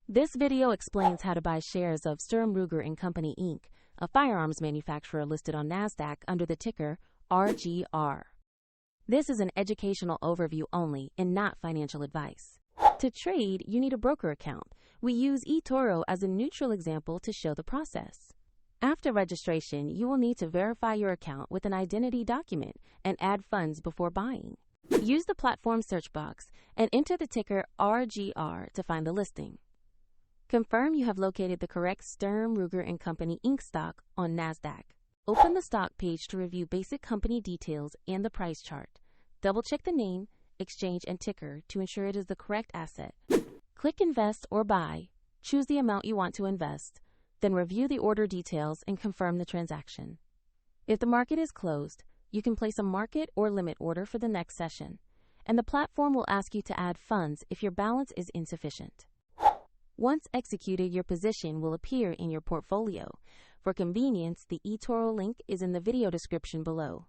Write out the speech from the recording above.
This video explains how to buy shares of Sturm Ruger Company Inc, a firearms manufacturer listed on NASDAQ under the ticker RGR. This is an educational overview only and not financial advice. To trade, you need a broker account. We use eToro as a neutral example to show the process. After registration, you will need to verify your account with an identity document and add funds before buying. Use the platform search box and enter the ticker RGR to find the listing. Confirm you have located the correct Sturm Ruger Company Inc stock on NASDAQ. Open the stock page to review basic company details and the price chart. Double-check the name, exchange, and ticker to ensure it is the correct asset. Click Invest or Buy. Choose the amount you want to invest. Then review the order details and confirm the transaction. If the market is closed, you can place a market or limit order for the next session, and the platform will ask you to add funds if your balance is insufficient. Once executed, your position will appear in your portfolio. For convenience, the eToro link is in the video description below.